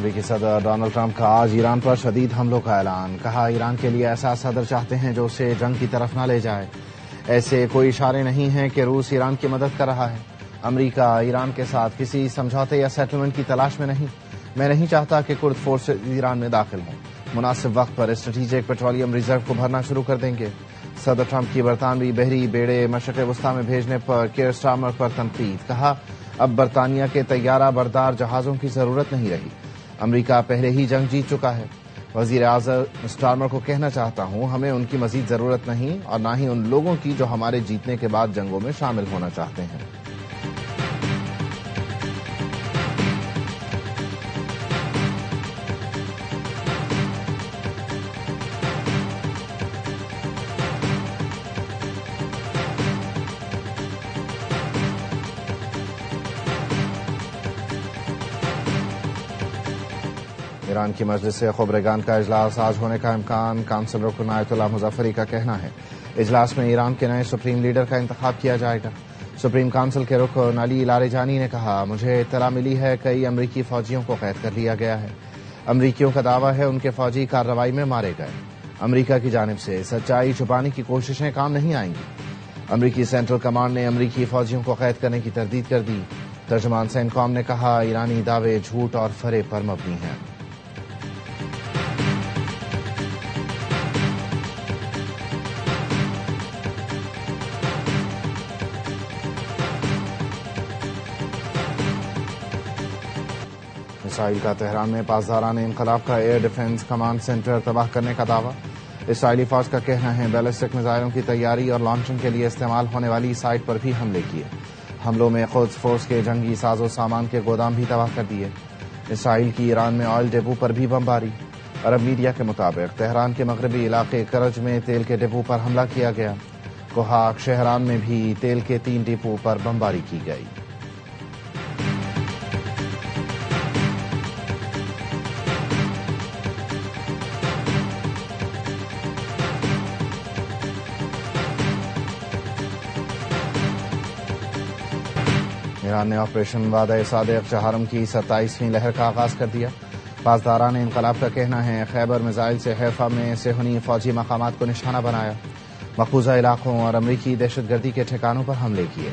امریکی صدر Donald Trump کا آج ایران پر شدید حملوں کا اعلان. کہا ایران کے لیے ایسا صدر چاہتے ہیں جو اسے جنگ کی طرف نہ لے جائے. ایسے کوئی اشارے نہیں ہیں کہ روس ایران کی مدد کر رہا ہے. امریکہ ایران کے ساتھ کسی سمجھوتے یا سیٹلمنٹ کی تلاش میں نہیں. میں نہیں چاہتا کہ کرد فورسز ایران میں داخل ہوں. مناسب وقت پر اسٹریٹجک پیٹرولیم ریزرو کو بھرنا شروع کر دیں گے. صدر ٹرمپ کی برطانوی بحری بیڑے مشرق وسطی میں بھیجنے پر کیئر سٹارمر پر تنقید. کہا اب برطانیہ کے طیارہ بردار جہازوں کی ضرورت نہیں رہی. امریکہ پہلے ہی جنگ جیت چکا ہے. وزیر اعظم سٹارمر کو کہنا چاہتا ہوں ہمیں ان کی مزید ضرورت نہیں اور نہ ہی ان لوگوں کی جو ہمارے جیتنے کے بعد جنگوں میں شامل ہونا چاہتے ہیں. ایران کی مجلس خبرگان کا اجلاس آج ہونے کا امکان. کونسل رکن آیت اللہ مظفری کا کہنا ہے اجلاس میں ایران کے نئے سپریم لیڈر کا انتخاب کیا جائے گا. سپریم کونسل کے رکن علی لاریجانی نے کہا مجھے اطلاع ملی ہے کئی امریکی فوجیوں کو قید کر لیا گیا ہے. امریکیوں کا دعویٰ ہے ان کے فوجی کارروائی میں مارے گئے. امریکہ کی جانب سے سچائی چھپانے کی کوششیں کام نہیں آئیں گی. امریکی سینٹرل کمانڈ نے امریکی فوجیوں کو قید کرنے کی تردید کر دی. ترجمان سینکوم نے کہا ایرانی دعوے جھوٹ اور فریب پر مبنی ہیں. اسرائیل کا تہران میں پاسداران انقلاب کا ایئر ڈیفنس کمانڈ سینٹر تباہ کرنے کا دعویٰ. اسرائیلی فوج کا کہنا ہے بیلسٹک میزائلوں کی تیاری اور لانچنگ کے لیے استعمال ہونے والی سائٹ پر بھی حملے کیے. حملوں میں قدس فورس کے جنگی ساز و سامان کے گودام بھی تباہ کر دیے. اسرائیل کی ایران میں آئل ڈپو پر بھی بمباری. عرب میڈیا کے مطابق تہران کے مغربی علاقے کرج میں تیل کے ڈپو پر حملہ کیا گیا. کوہاک شہران میں بھی تیل کے 3 ڈپو پر بمباری کی گئی. ایران نے آپریشن وعدہ صادق چہارم کی 27ویں لہر کا آغاز کر دیا. پاسداران انقلاب کا کہنا ہے خیبر میزائل سے حیفا میں صہیونی فوجی مقامات کو نشانہ بنایا. مقبوضہ علاقوں اور امریکی دہشت گردی کے ٹھکانوں پر حملے کیے.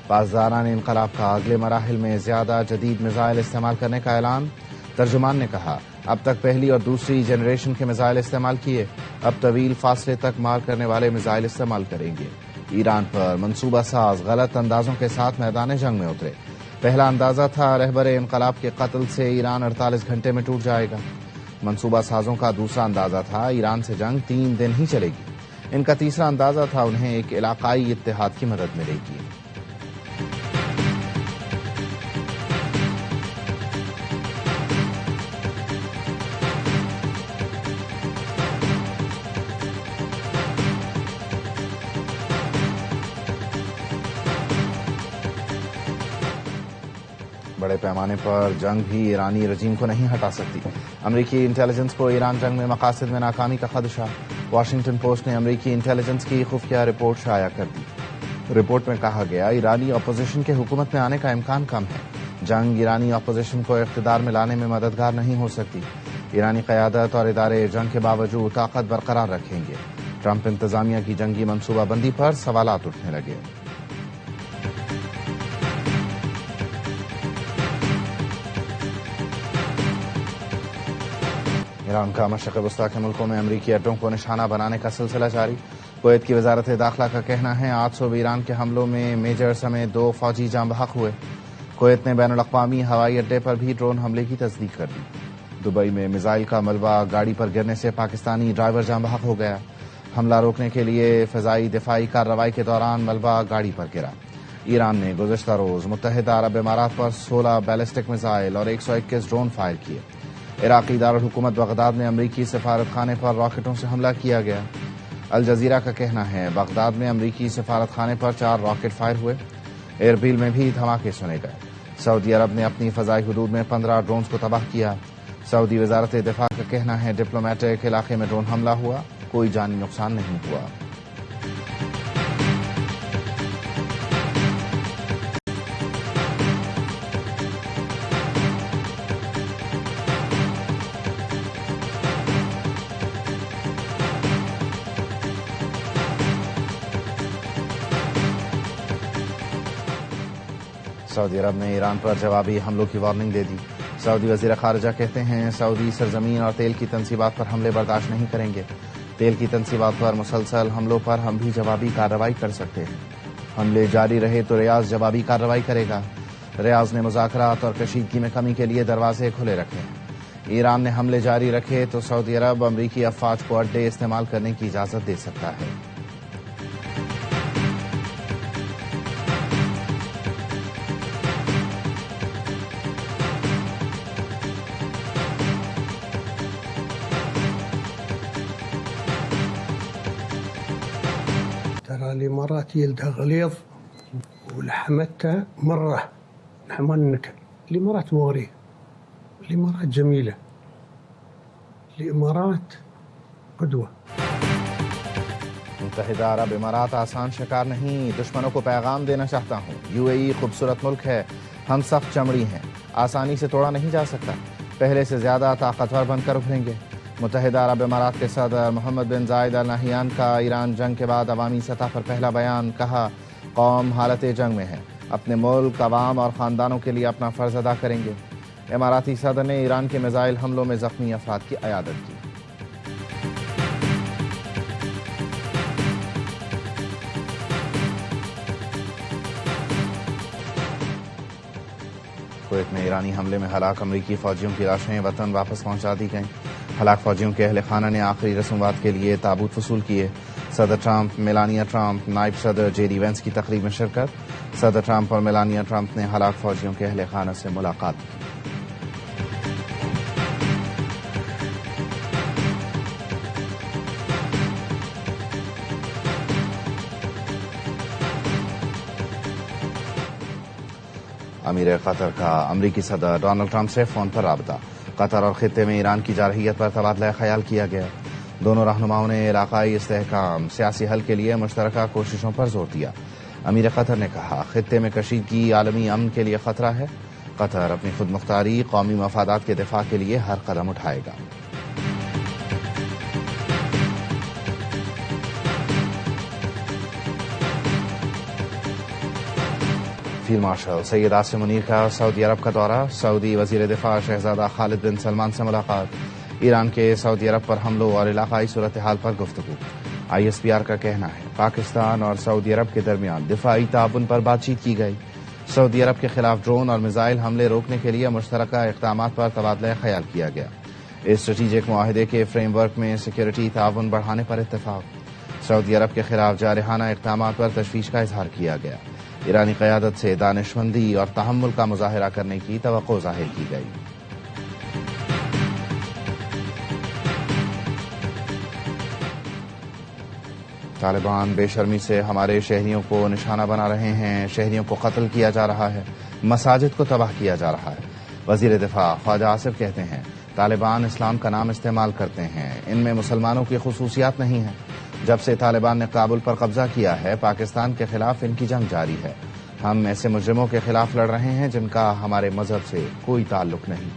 پاسداران انقلاب کا اگلے مراحل میں زیادہ جدید میزائل استعمال کرنے کا اعلان. ترجمان نے کہا اب تک پہلی اور دوسری جنریشن کے میزائل استعمال کیے، اب طویل فاصلے تک مار کرنے والے میزائل استعمال کریں گے. ایران پر منصوبہ ساز غلط اندازوں کے ساتھ میدان جنگ میں اترے. پہلا اندازہ تھا رہبر انقلاب کے قتل سے ایران 48 گھنٹے میں ٹوٹ جائے گا. منصوبہ سازوں کا دوسرا اندازہ تھا ایران سے جنگ 3 دن ہی چلے گی. ان کا تیسرا اندازہ تھا انہیں ایک علاقائی اتحاد کی مدد ملے گی. بڑے پیمانے پر جنگ بھی ایرانی رجیم کو نہیں ہٹا سکتی. امریکی انٹیلیجنس کو ایران جنگ میں مقاصد میں ناکامی کا خدشہ. واشنگٹن پوسٹ نے امریکی انٹیلیجنس کی خفیہ رپورٹ شائع کر دی. رپورٹ میں کہا گیا ایرانی اپوزیشن کے حکومت میں آنے کا امکان کم ہے. جنگ ایرانی اپوزیشن کو اقتدار میں لانے میں مددگار نہیں ہو سکتی. ایرانی قیادت اور ادارے جنگ کے باوجود طاقت برقرار رکھیں گے. ٹرمپ انتظامیہ کی جنگی منصوبہ بندی پر سوالات اٹھنے لگے. ایران کا مشرق وسطی کے ملکوں میں امریکی اڈوں کو نشانہ بنانے کا سلسلہ جاری. کویت کی وزارت داخلہ کا کہنا ہے 8 صوب ایران کے حملوں میں میجر سمیت 2 فوجی جاں بحق ہوئے. کویت نے بین الاقوامی ہوائی اڈے پر بھی ڈرون حملے کی تصدیق کر دی. دبئی میں میزائل کا ملبہ گاڑی پر گرنے سے پاکستانی ڈرائیور جاں بحق ہو گیا. حملہ روکنے کے لیے فضائی دفاعی کارروائی کے دوران ملبہ گاڑی پر گرا. ایران نے گزشتہ روز متحدہ عرب امارات پر 16 بیلسٹک میزائل اور 121 ڈرون فائر کیے. عراقی دارالحکومت بغداد میں امریکی سفارت خانے پر راکٹوں سے حملہ کیا گیا. الجزیرہ کا کہنا ہے بغداد میں امریکی سفارت خانے پر 4 راکٹ فائر ہوئے. اربیل میں بھی دھماکے سنے گئے. سعودی عرب نے اپنی فضائی حدود میں 15 ڈرونز کو تباہ کیا. سعودی وزارت دفاع کا کہنا ہے ڈپلومیٹک علاقے میں ڈرون حملہ ہوا، کوئی جانی نقصان نہیں ہوا. سعودی عرب نے ایران پر جوابی حملوں کی وارننگ دے دی. سعودی وزیر خارجہ کہتے ہیں سعودی سرزمین اور تیل کی تنصیبات پر حملے برداشت نہیں کریں گے. تیل کی تنصیبات پر مسلسل حملوں پر ہم بھی جوابی کارروائی کر سکتے ہیں. حملے جاری رہے تو ریاض جوابی کارروائی کرے گا. ریاض نے مذاکرات اور کشیدگی میں کمی کے لیے دروازے کھلے رکھے ہیں. ایران نے حملے جاری رکھے تو سعودی عرب امریکی افواج کو اڈے استعمال کرنے کی اجازت دے سکتا ہے. ترى الإمارات يلدها غليظ ولحمتها مرة. نحن ما ننكر الإمارات مغرية، الإمارات جميلة، الإمارات قدوة. متحدہ عرب امارات آسان شکار نہیں، دشمنوں کو پیغام دینا چاہتا ہوں. UAE خوبصورت ملک ہے، ہم سخت چمڑی ہیں، آسانی سے توڑا نہیں جا سکتا. پہلے سے زیادہ طاقتور بن کر ابھریں گے. متحدہ عرب امارات کے صدر محمد بن زائد ال نہیان کا ایران جنگ کے بعد عوامی سطح پر پہلا بیان. کہا قوم حالت جنگ میں ہے، اپنے ملک، عوام اور خاندانوں کے لیے اپنا فرض ادا کریں گے. اماراتی صدر نے ایران کے میزائل حملوں میں زخمی افراد کی عیادت کی. کویت میں ایرانی حملے میں ہلاک امریکی فوجیوں کی لاشیں وطن واپس پہنچا دی گئیں. ہلاک فوجیوں کے اہل خانہ نے آخری رسومات کے لیے تابوت وصول کیے. صدر ٹرمپ، میلانیا ٹرمپ، نائب صدر جے ڈی وینس کی تقریب میں شرکت. صدر ٹرمپ اور میلانیا ٹرمپ نے ہلاک فوجیوں کے اہل خانہ سے ملاقات کی. امیر قطر کا امریکی صدر ڈونلڈ ٹرمپ سے فون پر رابطہ. قطر اور خطے میں ایران کی جارحیت پر تبادلہ خیال کیا گیا. دونوں رہنماؤں نے علاقائی استحکام، سیاسی حل کے لیے مشترکہ کوششوں پر زور دیا. امیر قطر نے کہا خطے میں کشیدگی عالمی امن کے لیے خطرہ ہے. قطر اپنی خود مختاری، قومی مفادات کے دفاع کے لیے ہر قدم اٹھائے گا. فیلڈ مارشل سید عاصم منیر کا سعودی عرب کا دورہ. سعودی وزیر دفاع شہزادہ خالد بن سلمان سے ملاقات. ایران کے سعودی عرب پر حملوں اور علاقائی صورتحال پر گفتگو. ISPR کا کہنا ہے پاکستان اور سعودی عرب کے درمیان دفاعی تعاون پر بات چیت کی گئی. سعودی عرب کے خلاف ڈرون اور میزائل حملے روکنے کے لیے مشترکہ اقدامات پر تبادلہ خیال کیا گیا. اسٹریٹجک معاہدے کے فریم ورک میں سیکیورٹی تعاون بڑھانے پر اتفاق. سعودی عرب کے خلاف جارحانہ اقدامات پر تشویش کا اظہار کیا گیا. ایرانی قیادت سے دانشمندی اور تحمل کا مظاہرہ کرنے کی توقع ظاہر کی گئی. طالبان بے شرمی سے ہمارے شہریوں کو نشانہ بنا رہے ہیں، شہریوں کو قتل کیا جا رہا ہے، مساجد کو تباہ کیا جا رہا ہے. وزیر دفاع خواجہ آصف کہتے ہیں طالبان اسلام کا نام استعمال کرتے ہیں، ان میں مسلمانوں کی خصوصیات نہیں ہیں. جب سے طالبان نے کابل پر قبضہ کیا ہے پاکستان کے خلاف ان کی جنگ جاری ہے. ہم ایسے مجرموں کے خلاف لڑ رہے ہیں جن کا ہمارے مذہب سے کوئی تعلق نہیں.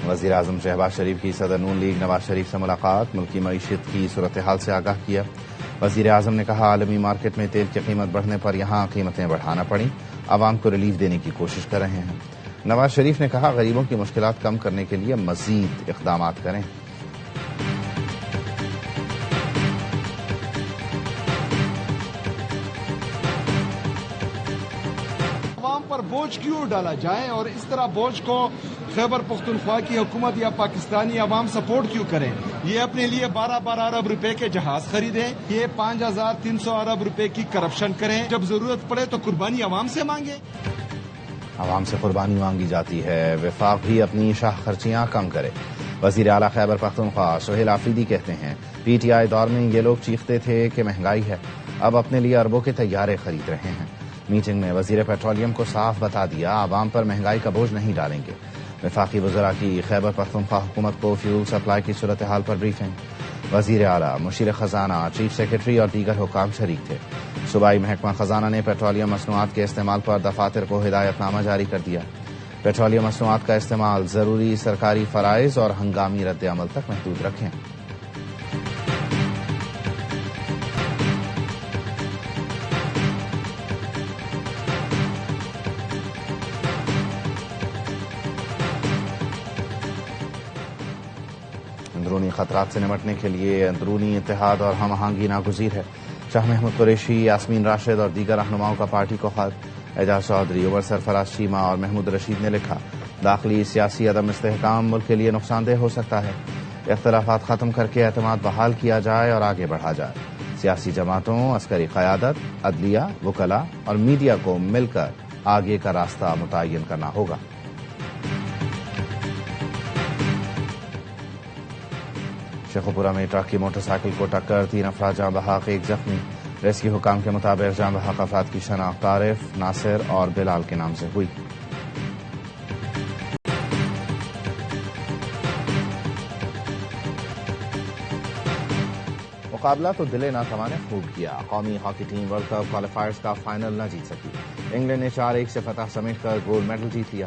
وزیر اعظم شہباز شریف کی صدر نون لیگ نواز شریف سے ملاقات. ملکی معیشت کی صورتحال سے آگاہ کیا. وزیر اعظم نے کہا عالمی مارکیٹ میں تیل کی قیمت بڑھنے پر یہاں قیمتیں بڑھانا پڑیں، عوام کو ریلیف دینے کی کوشش کر رہے ہیں. نواز شریف نے کہا غریبوں کی مشکلات کم کرنے کے لیے مزید اقدامات کریں. عوام پر بوجھ کیوں ڈالا جائے اور اس طرح بوجھ کو خیبر پختونخوا کی حکومت یا پاکستانی عوام سپورٹ کیوں کریں؟ یہ اپنے لیے 12 ارب روپے کے جہاز خریدیں، یہ 5300 ارب روپے کی کرپشن کریں، جب ضرورت پڑے تو قربانی عوام سے مانگیں. عوام سے قربانی مانگی جاتی ہے، وفاق بھی اپنی شاہ خرچیاں کم کرے. وزیر اعلیٰ خیبر پختونخوا سہیل آفریدی کہتے ہیں PTI دور میں یہ لوگ چیختے تھے کہ مہنگائی ہے، اب اپنے لیے اربوں کے طیارے خرید رہے ہیں. میٹنگ میں وزیر پیٹرولیم کو صاف بتا دیا عوام پر مہنگائی کا بوجھ نہیں ڈالیں گے. وفاقی وزراء کی خیبر پختونخوا حکومت کو فیول سپلائی کی صورتحال پر بریفنگ. وزیر اعلیٰ، مشیر خزانہ، چیف سیکرٹری اور دیگر حکام شریک تھے. صوبائی محکمہ خزانہ نے پیٹرولیم مصنوعات کے استعمال پر دفاتر کو ہدایت نامہ جاری کر دیا. پیٹرولیم مصنوعات کا استعمال ضروری سرکاری فرائض اور ہنگامی رد عمل تک محدود رکھیں. خطرات سے نمٹنے کے لیے اندرونی اتحاد اور ہم آہنگی ناگزیر ہے. شاہ محمود قریشی، یاسمین راشد اور دیگر رہنماؤں کا پارٹی کو خط. اعجاز چودھری، عمر سرفراز چیمہ اور محمود رشید نے لکھا، داخلی سیاسی عدم استحکام ملک کے لیے نقصان دہ ہو سکتا ہے. اختلافات ختم کر کے اعتماد بحال کیا جائے اور آگے بڑھا جائے. سیاسی جماعتوں، عسکری قیادت، عدلیہ، وکلاء اور میڈیا کو مل کر آگے کا راستہ متعین کرنا ہوگا. شیخوپورہ میں ٹرک کی موٹر سائیکل کو ٹکر، 3 افراد جاں بحق، 1 زخمی. ریسکیو حکام کے مطابق جاں بحق افراد کی شناخت عارف، ناصر اور بلال کے نام سے ہوئی. مقابلہ تو دل ناتواں نے خوب کیا. قومی hockey team world cup qualifiers کا فائنل نہ جیت سکی. انگلینڈ نے 4-1 سے فتح سمیٹ کر گولڈ میڈل جیت لیا.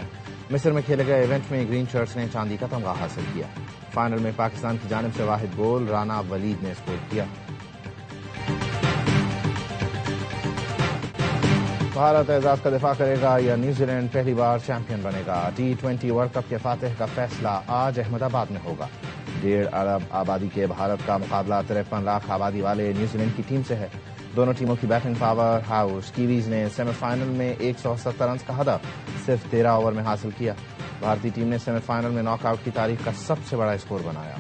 مصر میں کھیلے گئے ایونٹ میں گرین شرٹس نے چاندی کا تمغہ حاصل کیا. فائنل میں پاکستان کی جانب سے واحد گول رانا ولید نے اسکور کیا. بھارت اعزاز کا دفاع کرے گا یا نیوزی لینڈ پہلی بار چیمپئن بنے گا؟ T20 ورلڈ کپ کے فاتح کا فیصلہ آج احمد آباد میں ہوگا. 1.5 ارب آبادی کے بھارت کا مقابلہ 53 لاکھ آبادی والے نیوزی لینڈ کی ٹیم سے ہے. دونوں ٹیموں کی بیٹنگ پاور ہاؤس. کیویز نے سیمی فائنل میں 170 رنز کا ہدف صرف 13 اوور میں حاصل کیا. بھارتی ٹیم نے سیمی فائنل میں ناک آؤٹ کی تاریخ کا سب سے بڑا اسکور بنایا.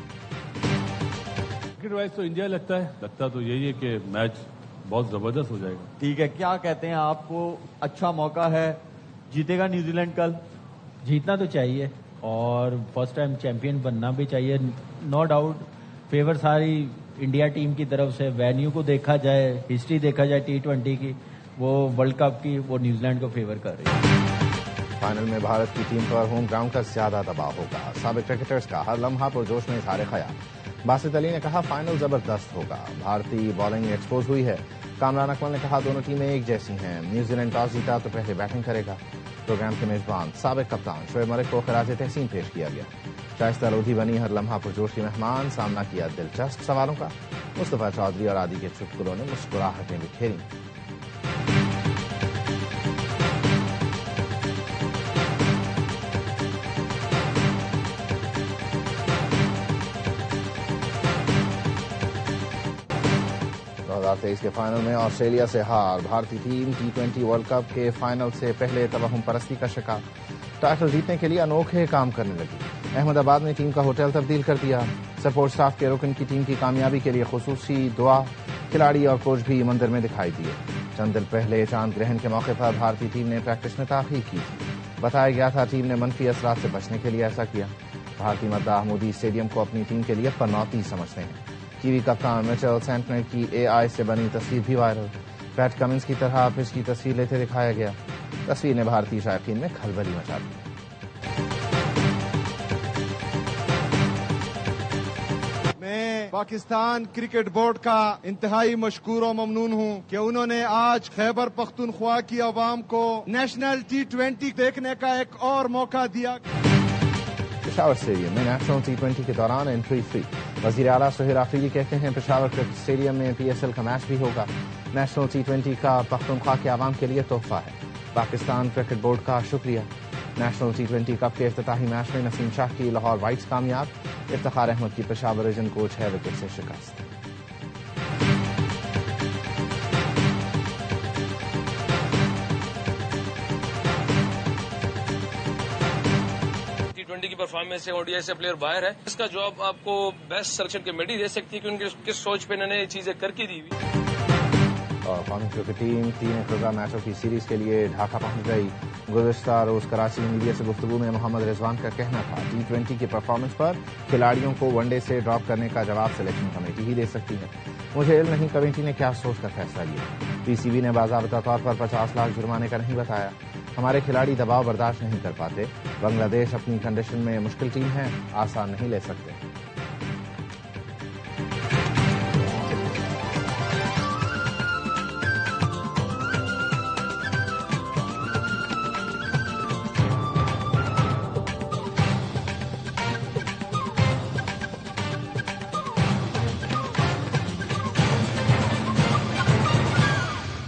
کرکٹ وائز تو انڈیا لگتا تو یہی ہے کہ میچ بہت زبردست ہو جائے گا. ٹھیک ہے، کیا کہتے ہیں آپ کو اچھا موقع ہے، جیتے گا نیوزی لینڈ کل؟ جیتنا تو چاہیے اور فرسٹ ٹائم چیمپئن بننا بھی چاہیے. نو ڈاؤٹ فیور ساری انڈیا ٹیم کی طرف سے. وینیو کو دیکھا جائے، ہسٹری دیکھا جائے T20 کی، وہ ورلڈ کپ کی، وہ نیوزی لینڈ کو فیور کر رہی ہے. فائنل میں بھارت کی ٹیم پر ہوم گراؤنڈ کا زیادہ دباؤ ہوگا. سابق کرکٹرز کا ہر لمحہ پرجوش میں اظہار خیال. باسط علی نے کہا فائنل زبردست ہوگا. بھارتی بالنگ ایکسپوز ہوئی ہے. کامران اکمل نے کہا دونوں ٹیمیں ایک جیسی ہیں. نیوزی لینڈ ٹاس جیتا تو پہلے بیٹنگ کرے گا. پروگرام کے میزبان سابق کپتان شعیب ملک کو خراج تحسین پیش کیا گیا. شائستہ لودھی بنی ہر لمحہ پرجوش کی مہمان. سامنا کیا دلچسپ سوالوں کا. مصطفیٰ چودھری اور عادی کے چٹکلوں نے مسکراہٹیں بکھیری. کے فائنل میں آسٹریلیا سے ہار. بھارتی ٹیم T20 ورلڈ کپ کے فائنل سے پہلے توہم پرستی کا شکار. ٹائٹل جیتنے کے لیے انوکھے کام کرنے لگی. احمد آباد میں ٹیم کا ہوٹل تبدیل کر دیا. سپورٹ سٹاف کے رکن کی ٹیم کی کامیابی کے لیے خصوصی دعا. کھلاڑی اور کوچ بھی مندر میں دکھائی دیے. چند دن پہلے چاند گرہن کے موقع پر بھارتی ٹیم نے پریکٹس میں تاخیر کی تھی. بتایا گیا تھا ٹیم نے منفی اثرات سے بچنے کے لیے ایسا کیا. بھارتی مداح مودی اسٹیڈیم کو اپنی ٹیم کے لیے پنوتی سمجھتے ہیں. کیوی کپتان میچل سینٹنر کی AI سے بنی تصویر بھی وائرل. پیٹ کمنس کی طرح پچ کی تصویر لیتے دکھایا گیا. تصویر نے بھارتی شائقین میں کھلبلی مچا دی. میں پاکستان کرکٹ بورڈ کا انتہائی مشکور و ممنون ہوں کہ انہوں نے آج خیبر پختونخوا کی عوام کو نیشنل T20 دیکھنے کا ایک اور موقع دیا. پشاور اسٹیڈیم میں نیشنل T20 کے دوران انٹری فری. وزیر اعلیٰ سہیل آفریدی کہتے ہیں پشاور کرکٹ اسٹیڈیم میں PSL کا میچ بھی ہوگا. نیشنل T20 کا پختونخوا کے عوام کے لیے تحفہ ہے. پاکستان کرکٹ بورڈ کا شکریہ. نیشنل T20 کپ کے افتتاحی میچ میں نسیم شاہ کی لاہور وائٹس کامیاب. افتخار احمد کی پشاور ریجن کو 6 وکٹ سے شکست. T20 کی پرفارمنس سے ODI سے پلیئر باہر ہے. اس کا جواب آپ کو بیسٹ سلیکشن کمیٹی دے سکتی ہے کہ ان کی کس سوچ پہ انہوں نے یہ چیزیں کر کے دی ہوئی. اور قومی کرکٹ ٹیم 3 اقتضا میچوں کی سیریز کے لیے ڈھاکہ پہنچ گئی. گزشتہ روز کراچی میں میڈیا سے گفتگو میں محمد رضوان کا کہنا تھا T20 کی پرفارمنس پر کھلاڑیوں کو ون ڈے سے ڈراپ کرنے کا جواب سلیکشن کمیٹی ہی دے سکتی ہے. مجھے علم نہیں کمیٹی نے کیا سوچ کر فیصلہ لیا. PCB نے باضابطہ طور پر 50 لاکھ جرمانے کا نہیں بتایا. ہمارے کھلاڑی دباؤ برداشت نہیں کر پاتے. بنگلہ دیش اپنی کنڈیشن میں مشکل ٹیم ہے، آسان نہیں لے سکتے.